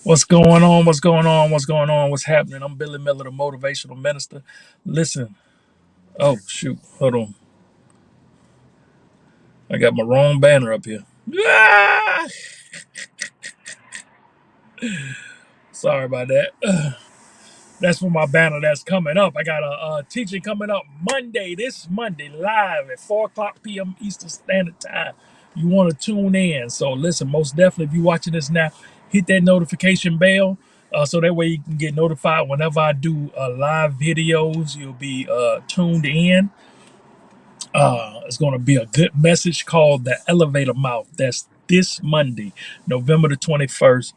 What's going on? What's going on? What's going on? What's happening? I'm Billy Miller, the motivational minister. Listen. Oh, shoot. Hold on. I got my wrong banner up here. Ah! Sorry about that. That's for my banner that's coming up. I got a teaching coming up this Monday, live at 4 o'clock p.m. Eastern Standard Time. You want to tune in. So listen, most definitely, if you're watching this now, hit that notification bell so that way you can get notified whenever I do live videos. You'll be tuned in. It's going to be a good message called The Elevator Mouth. That's this Monday, November the 21st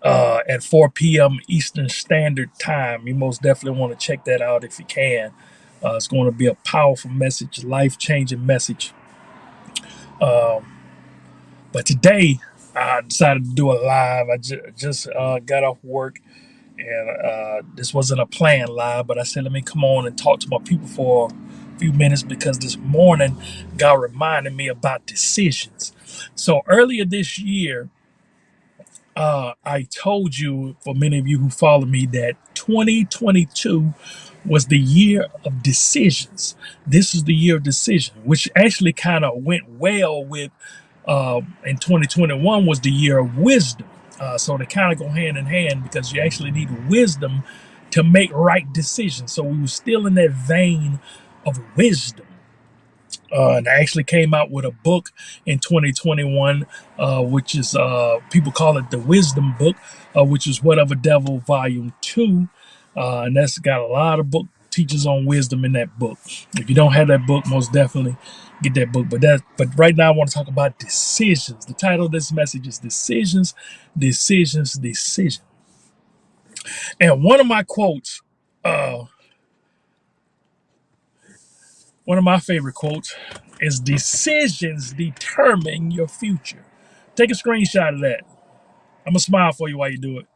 at 4 p.m. Eastern Standard Time. You most definitely want to check that out if you can. It's going to be a powerful message, life-changing message. But today, I decided to do a live. I just got off work, and this wasn't a planned live, but I said, let me come on and talk to my people for a few minutes because this morning, God reminded me about decisions. So earlier this year, I told you, for many of you who follow me, that 2022 was the year of decisions. This is the year of decision, which actually kind of went well with, in 2021 was the year of wisdom. So they kind of go hand in hand because you actually need wisdom to make right decisions. So we were still in that vein of wisdom. And I actually came out with a book in 2021, which is, people call it the Wisdom Book, which is What of a Devil Volume 2. And that's got a lot of book teachers on wisdom in that book. If you don't have that book, most definitely get that book. But right now I want to talk about decisions. The title of this message is Decisions, Decisions, Decisions. And one of my quotes, uh, one of my favorite quotes is decisions determine your future. Take a screenshot of that. I'm gonna smile for you while you do it.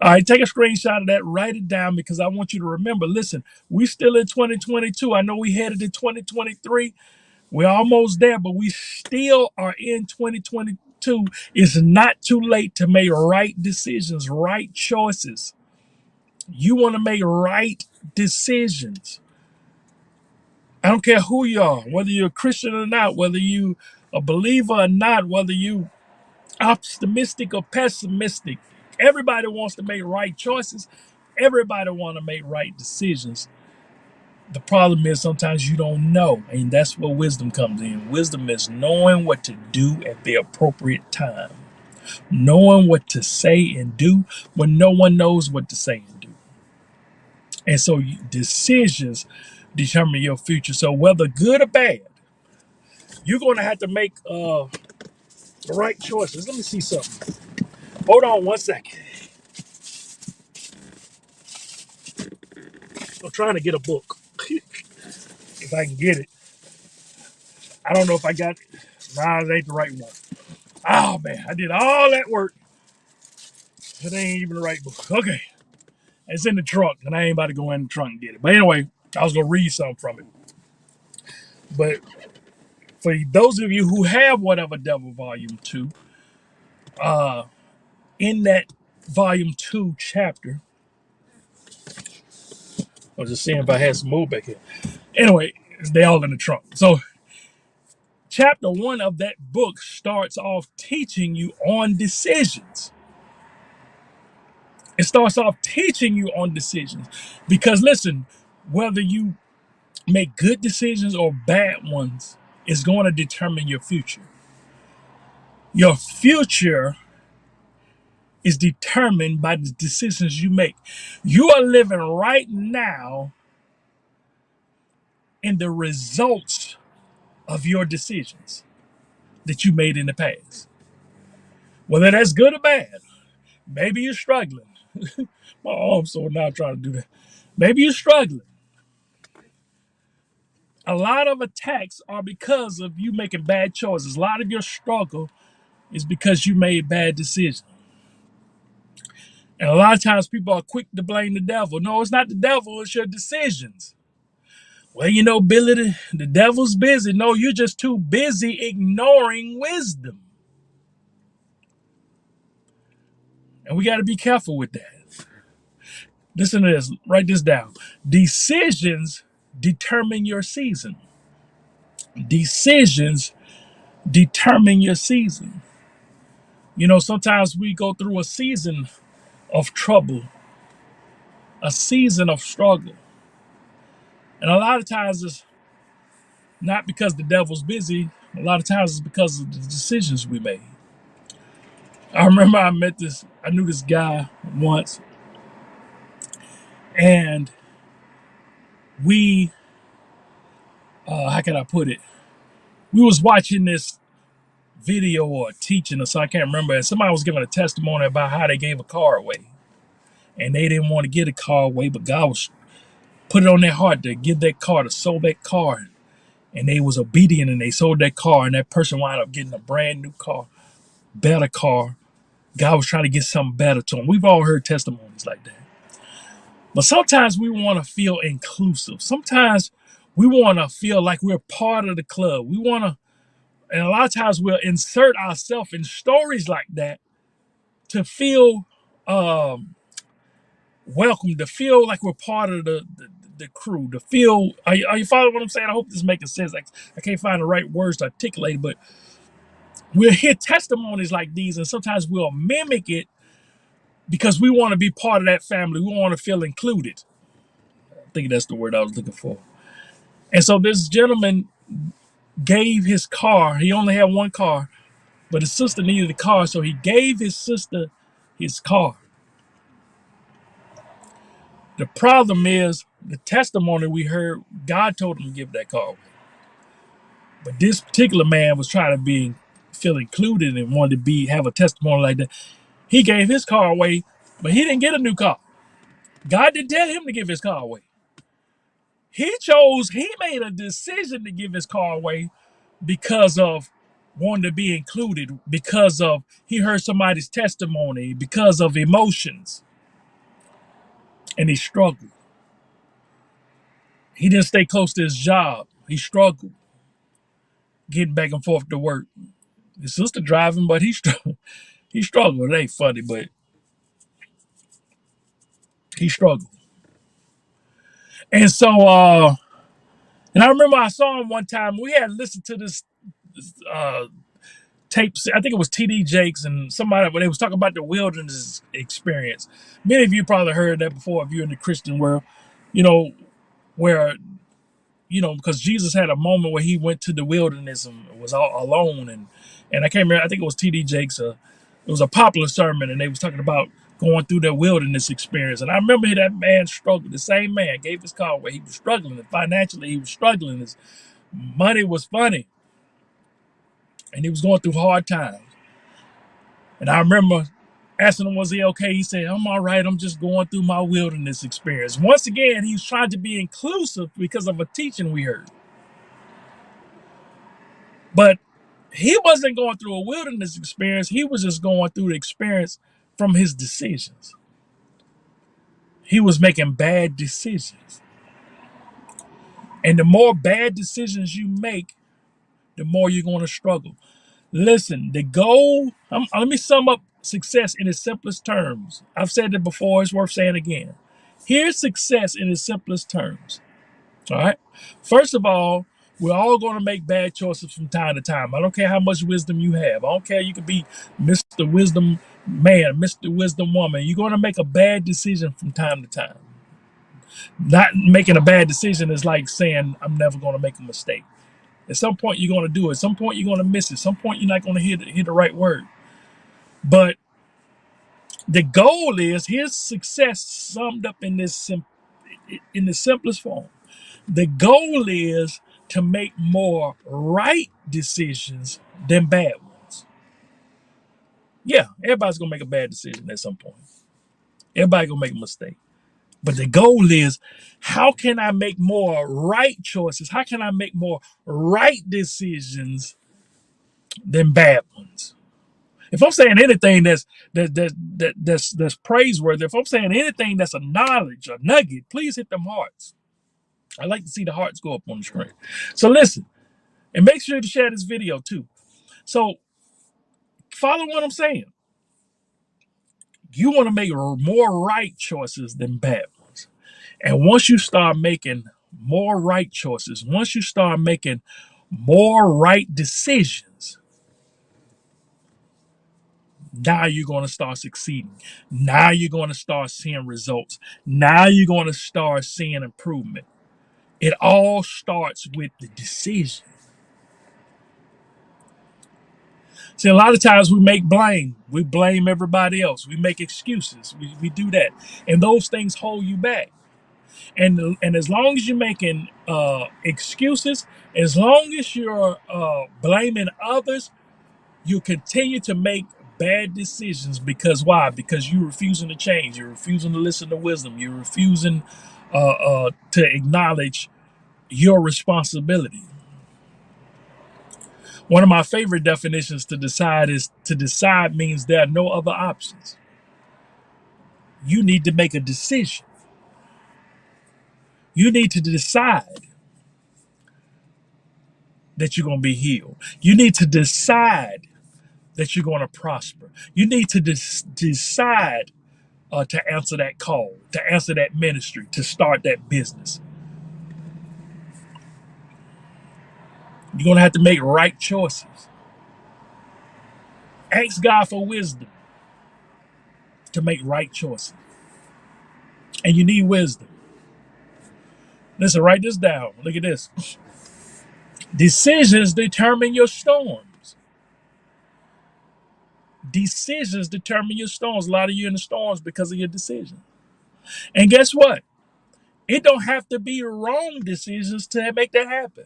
All right, take a screenshot of that, write it down because I want you to remember. Listen, we still in 2022. I know we headed to 2023. We're almost there, but we still are in 2022. It's not too late to make right decisions, right choices. You want to make right decisions. I don't care who you are, whether you're a Christian or not, whether you a believer or not, whether you optimistic or pessimistic. Everybody wants to make right choices. Everybody want to make right decisions. The problem is sometimes you don't know, and that's where wisdom comes in. Wisdom is knowing what to do at the appropriate time, knowing what to say and do when no one knows what to say and do. And so decisions determine your future. So whether good or bad, you're going to have to make the right choices. Let me see something. Hold on one second. I'm trying to get a book. If I can get it. I don't know if I got it. Nah, it ain't the right one. Oh man, I did all that work. It ain't even the right book. Okay. It's in the trunk, and I ain't about to go in the trunk and get it. But anyway, I was gonna read something from it. But for those of you who have Whatever Devil Volume 2, in that Volume 2 chapter, I was just seeing if I had some more back here. Anyway, they all in the trunk. So chapter 1 of that book starts off teaching you on decisions. It starts off teaching you on decisions. Because listen, whether you make good decisions or bad ones is going to determine your future. Your future is determined by the decisions you make. You are living right now in the results of your decisions that you made in the past. Whether that's good or bad. Maybe you're struggling. My arm's so now trying to do that. Maybe you're struggling. A lot of attacks are because of you making bad choices. A lot of your struggle is because you made bad decisions. And a lot of times people are quick to blame the devil. No, it's not the devil, it's your decisions. Well, you know, Billy, the devil's busy. No, you're just too busy ignoring wisdom. And we got to be careful with that. Listen to this. Write this down. Decisions determine your season. Decisions determine your season. You know, sometimes we go through a season of trouble, a season of struggle. And a lot of times it's not because the devil's busy. A lot of times it's because of the decisions we made. I remember I knew this guy once, and we, how can I put it? We was watching this video or teaching or so I can't remember. And somebody was giving a testimony about how they gave a car away. And they didn't want to get a car away, but God was put it on their heart to give that car, to sold that car. And they was obedient and they sold that car, and that person wound up getting a brand new car, better car. God was trying to get something better to them. We've all heard testimonies like that. But sometimes we want to feel inclusive. Sometimes we want to feel like we're part of the club. We want to, and a lot of times we'll insert ourselves in stories like that to feel welcome, to feel like we're part of the crew, to feel, are you following what I'm saying? I hope this is making sense. I can't find the right words to articulate, but we'll hear testimonies like these, and sometimes we'll mimic it because we want to be part of that family. We want to feel included. I think that's the word I was looking for. And so this gentleman gave his car. He only had one car, but his sister needed a car, so he gave his sister his car. The problem is the testimony we heard, God told him to give that car away. But this particular man was trying to feel included and wanted to have a testimony like that. He gave his car away, but he didn't get a new car. God didn't tell him to give his car away. He made a decision to give his car away because of wanting to be included, because of he heard somebody's testimony, because of emotions, and he struggled. He didn't stay close to his job. He struggled getting back and forth to work. His sister driving, but he struggled. He struggled. It ain't funny, but he struggled. And so, and I remember I saw him one time. We had listened to this tapes. I think it was TD Jakes and somebody when they was talking about the wilderness experience. Many of you probably heard that before if you're in the Christian world, you know, where because Jesus had a moment where he went to the wilderness and was all alone, and I can't remember. I think it was TD Jakes. It was a popular sermon, and they was talking about going through that wilderness experience. And I remember that man struggled. The same man gave his car where he was struggling, and financially he was struggling. His money was funny, and he was going through hard times. And I remember asking him, was he okay? He said, I'm all right. I'm just going through my wilderness experience. Once again, he was trying to be inclusive because of a teaching we heard. But he wasn't going through a wilderness experience. He was just going through the experience from his decisions. He was making bad decisions. And the more bad decisions you make, the more you're going to struggle. Listen, the goal, let me sum up success in its simplest terms. I've said it before, it's worth saying again. Here's success in its simplest terms. All right. First of all, we're all going to make bad choices from time to time. I don't care how much wisdom you have. I don't care. You could be Mr. Wisdom Man, Mr. Wisdom Woman. You're going to make a bad decision from time to time. Not making a bad decision is like saying, I'm never going to make a mistake. At some point, you're going to do it. At some point, you're going to miss it. At some point, you're not going to hear the right word. But the goal is, here's success summed up in the simplest form. The goal is to make more right decisions than bad ones. Yeah, everybody's gonna make a bad decision at some point. Everybody gonna make a mistake. But the goal is, how can I make more right choices? How can I make more right decisions than bad ones? If I'm saying anything that's praiseworthy, if I'm saying anything that's a knowledge, a nugget, please hit them hearts. I like to see the hearts go up on the screen. So listen, and make sure to share this video too. So follow what I'm saying. You want to make more right choices than bad ones. And once you start making more right choices, once you start making more right decisions, now you're going to start succeeding. Now you're going to start seeing results. Now you're going to start seeing improvement. It all starts with the decision. See, a lot of times we make blame. We blame everybody else. We make excuses. We do that. And those things hold you back. And as long as you're making excuses, as long as you're blaming others, you continue to make bad decisions. Because why? Because you're refusing to change. You're refusing to listen to wisdom. You're refusing to acknowledge your responsibility. One of my favorite definitions to decide is to decide means there are no other options. You need to make a decision. You need to decide that you're going to be healed. You need to decide that you're going to prosper. You need to decide to answer that call, to answer that ministry, to start that business. You're going to have to make right choices. Ask God for wisdom to make right choices. And you need wisdom. Listen, write this down. Look at this. Decisions determine your storms. Decisions determine your storms. A lot of you in the storms because of your decisions. And guess what? It don't have to be wrong decisions to make that happen.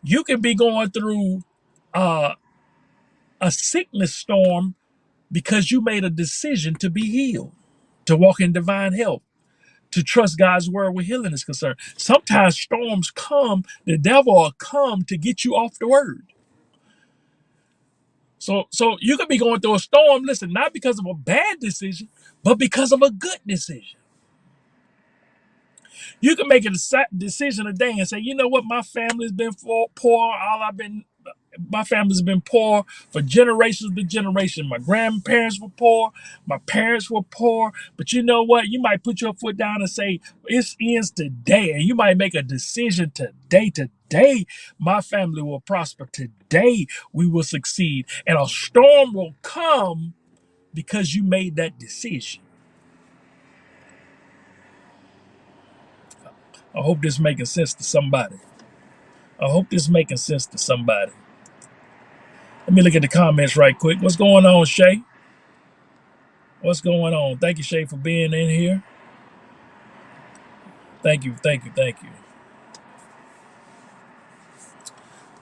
You can be going through uh, a sickness storm because you made a decision to be healed, to walk in divine health, to trust God's word where healing is concerned. Sometimes storms come, the devil will come to get you off the word. So you could be going through a storm, listen, not because of a bad decision, but because of a good decision. You can make a decision today and say, you know what, my family's been poor. My family's been poor for generations to generation. My grandparents were poor. My parents were poor. But you know what? You might put your foot down and say, it ends today. And you might make a decision today. Today, my family will prosper. Today, we will succeed. And a storm will come because you made that decision. I hope this is making sense to somebody. I hope this is making sense to somebody. Let me look at the comments right quick. What's going on, Shay? What's going on? Thank you, Shay, for being in here. Thank you, thank you, thank you.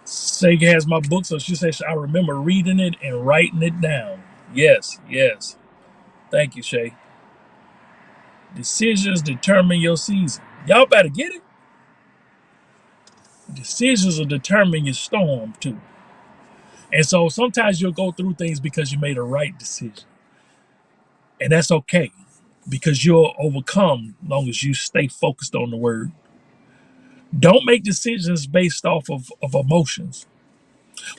Shay has my book, so she says I remember reading it and writing it down. Yes, yes. Thank you, Shay. Decisions determine your season. Y'all better get it. Decisions will determine your storm too. And so sometimes you'll go through things because you made a right decision. And that's okay because you'll overcome as long as you stay focused on the word. Don't make decisions based off of emotions.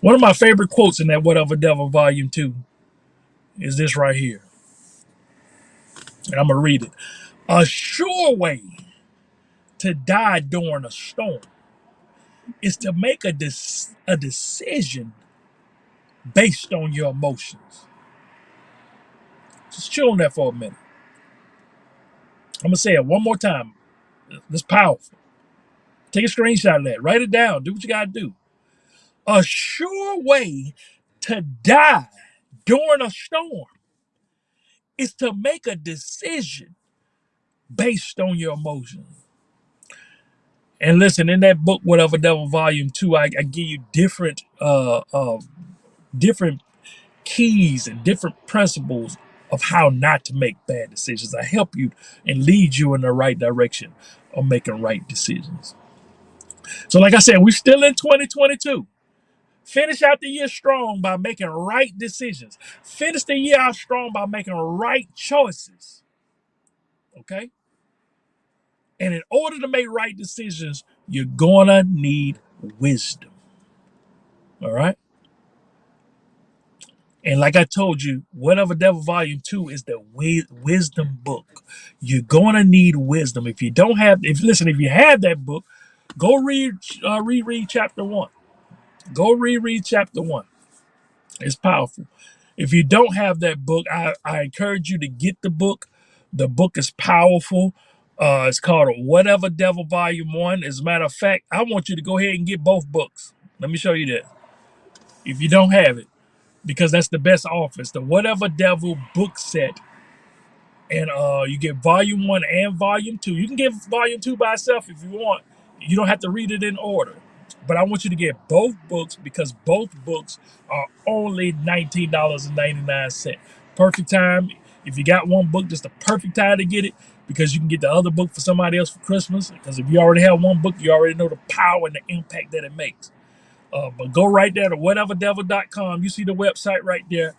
One of my favorite quotes in that Whatever Devil Volume 2 is this right here. And I'm going to read it. A sure way to die during a storm is to make a decision based on your emotions. Just chill on that for a minute. I'm going to say it one more time. It's powerful. Take a screenshot of that. Write it down. Do what you got to do. A sure way to die during a storm is to make a decision based on your emotions. And listen, in that book, Whatever Devil Volume 2, I give you different keys and different principles of how not to make bad decisions. I help you and lead you in the right direction of making right decisions. So like I said, we're still in 2022. Finish out the year strong by making right decisions. Finish the year out strong by making right choices. Okay? And in order to make right decisions, you're gonna need wisdom. All right? And like I told you, Whatever Devil Volume 2 is the wisdom book. You're going to need wisdom. If you don't have, if you have that book, go reread chapter 1. Go reread chapter 1. It's powerful. If you don't have that book, I encourage you to get the book. The book is powerful. It's called Whatever Devil Volume 1. As a matter of fact, I want you to go ahead and get both books. Let me show you that. If you don't have it, because that's the best offer. It's the Whatever Devil book set. And you get volume 1 and volume 2. You can get volume 2 by itself if you want. You don't have to read it in order. But I want you to get both books because both books are only $19.99. Perfect time. If you got one book, that's the perfect time to get it because you can get the other book for somebody else for Christmas. Because if you already have one book, you already know the power and the impact that it makes. But go right there to whateverdevil.com. You see the website right there.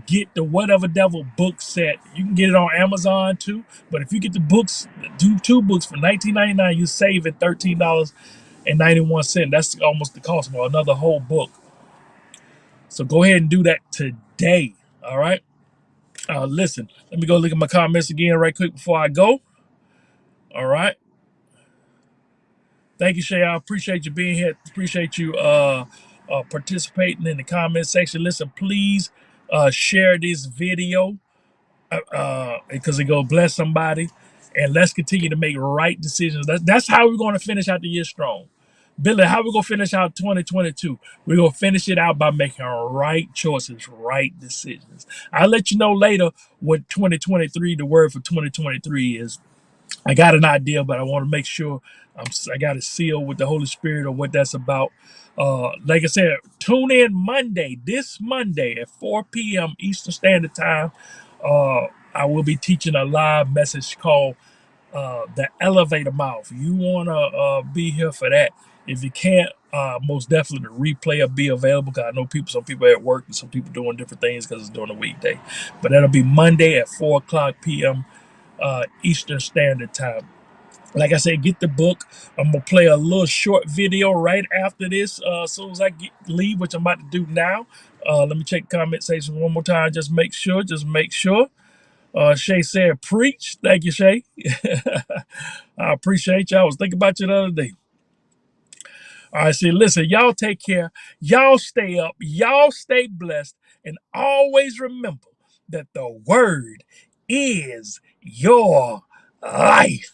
Get the Whatever Devil book set. You can get it on Amazon too. But if you get the books, do two books for $19.99, you save at $13.91. That's almost the cost of another whole book. So go ahead and do that today. All right. Listen, let me go look at my comments again right quick before I go. All right. Thank you, Shay. I appreciate you being here. Appreciate you participating in the comment section. Listen, please share this video because it go bless somebody. And let's continue to make right decisions. That's how we're going to finish out the year strong. Billy, how we going to finish out 2022? We're going to finish it out by making right choices, right decisions. I'll let you know later what 2023, the word for 2023 is. I got an idea, but I want to make sure I got a seal with the Holy Spirit of what that's about. Like I said, tune in this Monday at 4 p.m. Eastern Standard Time. I will be teaching a live message called The Elevator Mouth. You want to be here for that. If you can't, most definitely the replay will be available because I know some people at work and some people doing different things because it's during the weekday. But that'll be Monday at 4 o'clock p.m. Eastern Standard Time. Like I said, get the book. I'm going to play a little short video right after this as soon as I leave, which I'm about to do now. Let me check the comment section one more time. Just make sure. Shay said, preach. Thank you, Shay. I appreciate you. I was thinking about you the other day. All right, see, listen, y'all take care. Y'all stay up. Y'all stay blessed. And always remember that the word is your life.